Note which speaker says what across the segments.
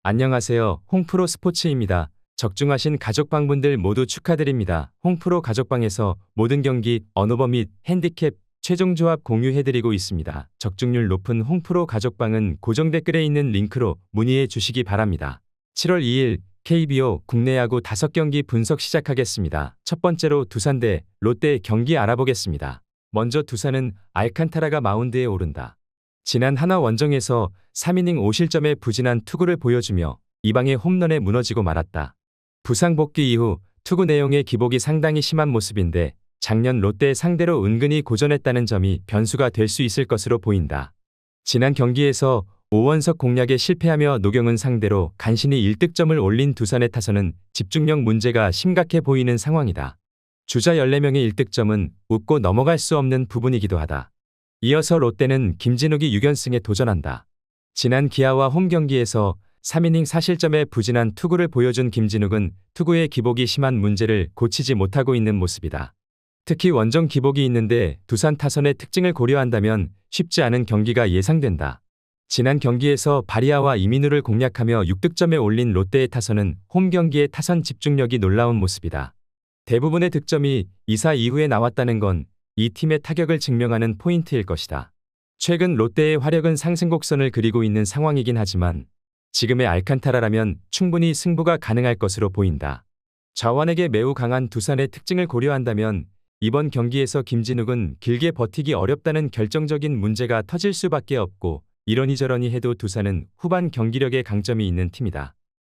Speaker 1: 안녕하세요. 홍프로 스포츠입니다. 적중하신 가족방분들 모두 축하드립니다. 홍프로 가족방에서 모든 경기, 언오버 및 핸디캡, 최종 조합 공유해드리고 있습니다. 적중률 높은 홍프로 가족방은 고정 댓글에 있는 링크로 문의해 주시기 바랍니다. 7월 2일 KBO 국내 야구 5경기 분석 시작하겠습니다. 첫 번째로 두산 대 롯데 경기 알아보겠습니다. 먼저 두산은 알칸타라가 마운드에 오른다. 지난 하나 원정에서 3이닝 5실점의 부진한 투구를 보여주며 이방의 홈런에 무너지고 말았다. 부상 복귀 이후 투구 내용의 기복이 상당히 심한 모습인데 작년 롯데 상대로 은근히 고전했다는 점이 변수가 될 수 있을 것으로 보인다. 지난 경기에서 5원석 공략에 실패하며 노경은 상대로 간신히 1득점을 올린 두산의 타선은 집중력 문제가 심각해 보이는 상황이다. 주자 14명의 1득점은 웃고 넘어갈 수 없는 부분이기도 하다. 이어서 롯데는 김진욱이 6연승에 도전한다. 지난 기아와 홈 경기에서 3이닝 4실점의 부진한 투구를 보여준 김진욱은 투구의 기복이 심한 문제를 고치지 못하고 있는 모습이다. 특히 원정 기복이 있는데 두산 타선의 특징을 고려한다면 쉽지 않은 경기가 예상된다. 지난 경기에서 바리아와 이민우를 공략하며 6득점에 올린 롯데의 타선은 홈 경기의 타선 집중력이 놀라운 모습이다. 대부분의 득점이 2사 이후에 나왔다는 건 이 팀의 타격을 증명하는 포인트일 것이다. 최근 롯데의 화력은 상승 곡선을 그리고 있는 상황이긴 하지만 지금의 알칸타라라면 충분히 승부가 가능할 것으로 보인다. 좌완에게 매우 강한 두산의 특징을 고려한다면 이번 경기에서 김진욱은 길게 버티기 어렵다는 결정적인 문제가 터질 수밖에 없고 이러니저러니 해도 두산은 후반 경기력에 강점이 있는 팀이다.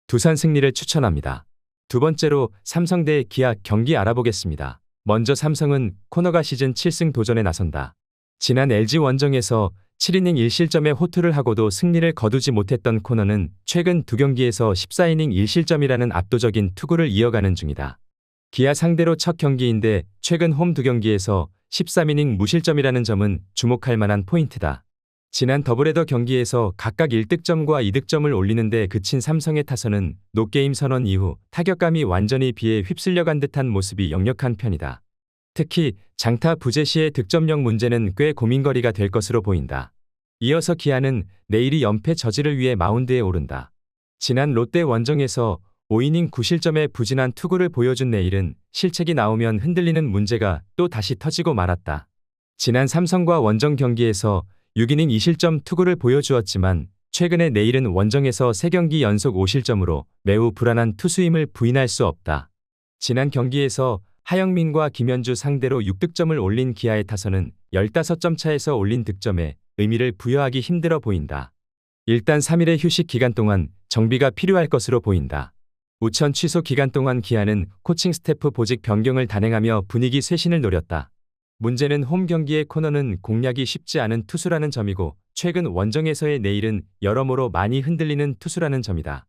Speaker 1: 두산 승리를 추천합니다. 두 번째로 삼성 대 기아 경기 알아보겠습니다. 먼저 삼성은 코너가 시즌 7승 도전에 나선다. 지난 LG 원정에서 7이닝 1실점의 호투를 하고도 승리를 거두지 못했던 코너는 최근 2경기에서 14이닝 1실점이라는 압도적인 투구를 이어가는 중이다. 기아 상대로 첫 경기인데 최근 홈 2경기에서 13이닝 무실점이라는 점은 주목할 만한 포인트다. 지난 더블헤더 경기에서 각각 1득점과 2득점을 올리는데 그친 삼성의 타선은 노게임 선언 이후 타격감이 완전히 비에 휩쓸려간 듯한 모습이 역력한 편이다. 특히 장타 부재 시의 득점력 문제는 꽤 고민거리가 될 것으로 보인다. 이어서 기아는 내일이 연패 저지를 위해 마운드에 오른다. 지난 롯데 원정에서 5이닝 9실점의 부진한 투구를 보여준 내일은 실책이 나오면 흔들리는 문제가 또 다시 터지고 말았다. 지난 삼성과 원정 경기에서 6이닝 2실점 투구를 보여주었지만 최근에 내일은 원정에서 3경기 연속 5실점으로 매우 불안한 투수임을 부인할 수 없다. 지난 경기에서 하영민과 김현주 상대로 6득점을 올린 기아의 타선은 15점 차에서 올린 득점에 의미를 부여하기 힘들어 보인다. 일단 3일의 휴식 기간 동안 정비가 필요할 것으로 보인다. 우천 취소 기간 동안 기아는 코칭 스태프 보직 변경을 단행하며 분위기 쇄신을 노렸다. 문제는 홈 경기의 코너는 공략이 쉽지 않은 투수라는 점이고 최근 원정에서의 내일은 여러모로 많이 흔들리는 투수라는 점이다.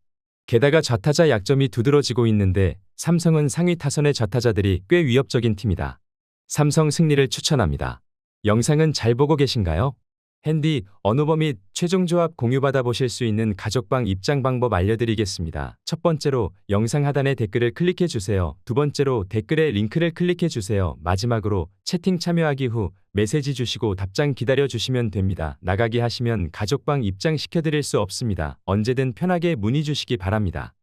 Speaker 1: 게다가 좌타자 약점이 두드러지고 있는데 삼성은 상위 타선의 좌타자들이 꽤 위협적인 팀이다. 삼성 승리를 추천합니다. 영상은 잘 보고 계신가요? 핸디, 언오버 및 최종 조합 공유받아 보실 수 있는 가족방 입장 방법 알려드리겠습니다. 첫 번째로 영상 하단에 댓글을 클릭해 주세요. 두 번째로 댓글에 링크를 클릭해 주세요. 마지막으로 채팅 참여하기 후 메시지 주시고 답장 기다려 주시면 됩니다. 나가기 하시면 가족방 입장 시켜드릴 수 없습니다. 언제든 편하게 문의 주시기 바랍니다.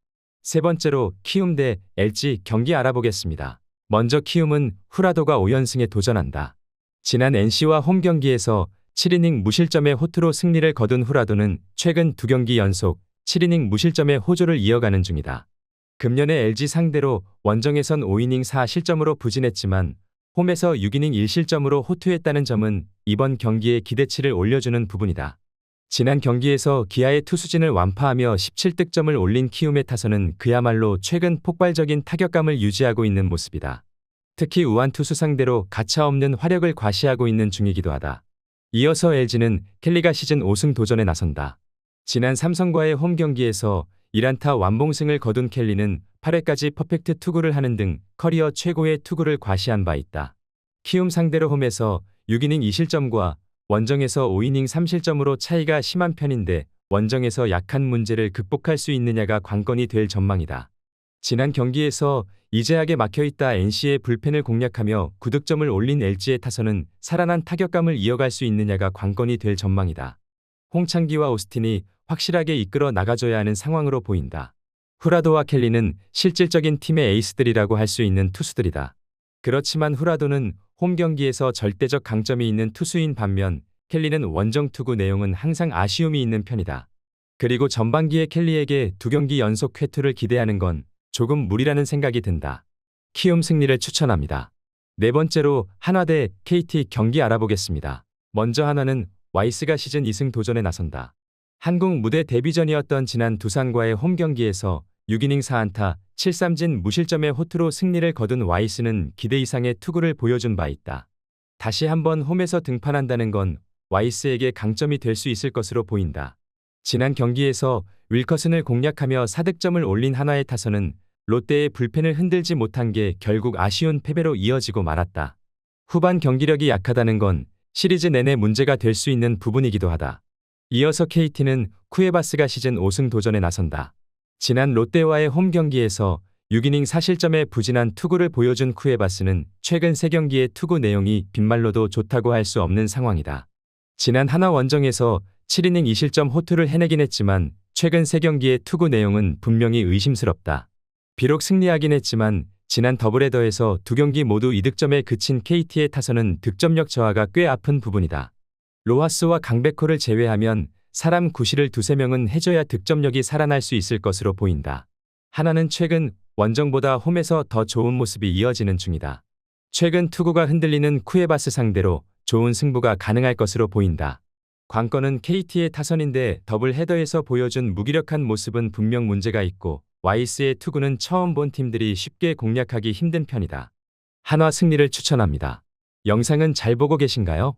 Speaker 1: 세 번째로 키움 대 LG 경기 알아보겠습니다. 먼저 키움은 후라도가 5연승에 도전한다. 지난 NC와 홈 경기에서 7이닝 무실점의 호투로 승리를 거둔 후라도는 최근 2경기 연속 7이닝 무실점의 호조를 이어가는 중이다. 금년에 LG 상대로 원정에선 5이닝 4실점으로 부진했지만 홈에서 6이닝 1실점으로 호투했다는 점은 이번 경기에 기대치를 올려주는 부분이다. 지난 경기에서 기아의 투수진을 완파하며 17득점을 올린 키움의 타선은 그야말로 최근 폭발적인 타격감을 유지하고 있는 모습이다. 특히 우한 투수 상대로 가차없는 화력을 과시하고 있는 중이기도 하다. 이어서 LG는 켈리가 시즌 5승 도전에 나선다. 지난 삼성과의 홈 경기에서 1안타 완봉승을 거둔 켈리는 8회까지 퍼펙트 투구를 하는 등 커리어 최고의 투구를 과시한 바 있다. 키움 상대로 홈에서 6이닝 2실점과 원정에서 5이닝 3실점으로 차이가 심한 편인데 원정에서 약한 문제를 극복할 수 있느냐가 관건이 될 전망이다. 지난 경기에서 이재학에 막혀있다 NC의 불펜을 공략하며 9득점을 올린 LG의 타선은 살아난 타격감을 이어갈 수 있느냐가 관건이 될 전망이다. 홍창기와 오스틴이 확실하게 이끌어 나가줘야 하는 상황으로 보인다. 후라도와 켈리는 실질적인 팀의 에이스들이라고 할 수 있는 투수들이다. 그렇지만 후라도는 홈 경기에서 절대적 강점이 있는 투수인 반면 켈리는 원정 투구 내용은 항상 아쉬움이 있는 편이다. 그리고 전반기에 켈리에게 2경기 연속 쾌투를 기대하는 건 조금 무리라는 생각이 든다. 키움 승리를 추천합니다. 네 번째로 한화 대 KT 경기 알아보겠습니다. 먼저 한화는 와이스가 시즌 2승 도전에 나선다. 한국 무대 데뷔전이었던 지난 두산과의 홈 경기에서 6이닝 4안타 7삼진 무실점의 호투로 승리를 거둔 와이스는 기대 이상의 투구를 보여준 바 있다. 다시 한번 홈에서 등판한다는 건 와이스에게 강점이 될 수 있을 것으로 보인다. 지난 경기에서 윌커슨을 공략하며 4득점을 올린 한화의 타선은 롯데의 불펜을 흔들지 못한 게 결국 아쉬운 패배로 이어지고 말았다. 후반 경기력이 약하다는 건 시리즈 내내 문제가 될 수 있는 부분이기도 하다. 이어서 KT는 쿠에바스가 시즌 5승 도전에 나선다. 지난 롯데와의 홈 경기에서 6이닝 4실점의 부진한 투구를 보여준 쿠에바스는 최근 3경기의 투구 내용이 빈말로도 좋다고 할 수 없는 상황이다. 지난 한화 원정에서 7이닝 2실점 호투를 해내긴 했지만 최근 3경기의 투구 내용은 분명히 의심스럽다. 비록 승리하긴 했지만 지난 더블헤더에서 2경기 모두 2득점에 그친 KT의 타선은 득점력 저하가 꽤 아픈 부분이다. 로하스와 강백호를 제외하면 사람 구실을 2~3명은 해줘야 득점력이 살아날 수 있을 것으로 보인다. 하나는 최근 원정보다 홈에서 더 좋은 모습이 이어지는 중이다. 최근 투구가 흔들리는 쿠에바스 상대로 좋은 승부가 가능할 것으로 보인다. 관건은 KT의 타선인데 더블 헤더에서 보여준 무기력한 모습은 분명 문제가 있고 와이스의 투구는 처음 본 팀들이 쉽게 공략하기 힘든 편이다. 한화 승리를 추천합니다. 영상은 잘 보고 계신가요?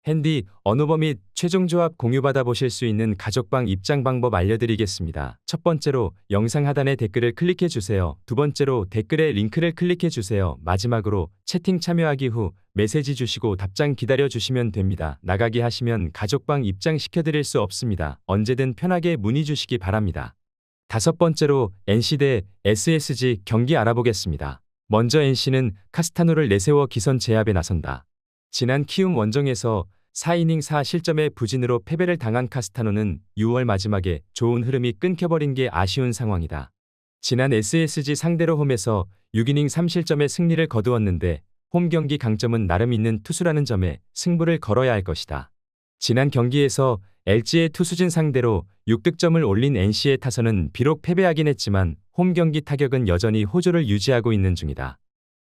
Speaker 1: 핸디, 언어버 및 최종 조합 공유받아 보실 수 있는 가족방 입장 방법 알려드리겠습니다. 첫 번째로 영상 하단에 댓글을 클릭해 주세요. 두 번째로 댓글에 링크를 클릭해 주세요. 마지막으로 채팅 참여하기 후 메시지 주시고 답장 기다려 주시면 됩니다. 나가기 하시면 가족방 입장 시켜드릴 수 없습니다. 언제든 편하게 문의 주시기 바랍니다. 다섯 번째로 NC 대 SSG 경기 알아보겠습니다. 먼저 NC는 카스타노를 내세워 기선 제압에 나선다. 지난 키움 원정에서 4이닝 4실점의 부진으로 패배를 당한 카스타노는 6월 마지막에 좋은 흐름이 끊겨버린 게 아쉬운 상황이다. 지난 SSG 상대로 홈에서 6이닝 3실점의 승리를 거두었는데 홈 경기 강점은 나름 있는 투수라는 점에 승부를 걸어야 할 것이다. 지난 경기에서 LG의 투수진 상대로 6득점을 올린 NC의 타선은 비록 패배하긴 했지만 홈 경기 타격은 여전히 호조를 유지하고 있는 중이다.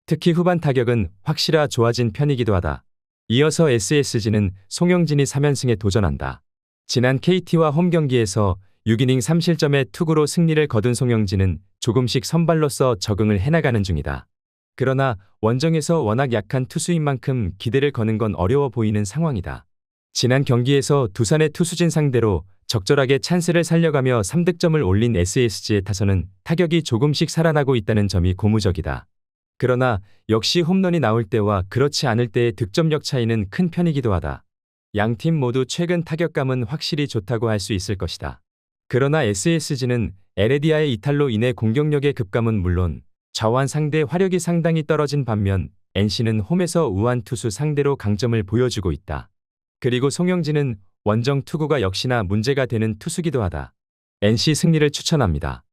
Speaker 1: 특히 후반 타격은 확실히 좋아진 편이기도 하다. 이어서 SSG는 송영진이 3연승에 도전한다. 지난 KT와 홈 경기에서 6이닝 3실점의 투구로 승리를 거둔 송영진은 조금씩 선발로서 적응을 해나가는 중이다. 그러나 원정에서 워낙 약한 투수인 만큼 기대를 거는 건 어려워 보이는 상황이다. 지난 경기에서 두산의 투수진 상대로 적절하게 찬스를 살려가며 3득점을 올린 SSG의 타선은 타격이 조금씩 살아나고 있다는 점이 고무적이다. 그러나 역시 홈런이 나올 때와 그렇지 않을 때의 득점력 차이는 큰 편이기도 하다. 양팀 모두 최근 타격감은 확실히 좋다고 할 수 있을 것이다. 그러나 SSG는 에레디아의 이탈로 인해 공격력의 급감은 물론 좌완 상대 화력이 상당히 떨어진 반면 NC는 홈에서 우한 투수 상대로 강점을 보여주고 있다. 그리고 송영진은 원정 투구가 역시나 문제가 되는 투수기도 하다. NC 승리를 추천합니다.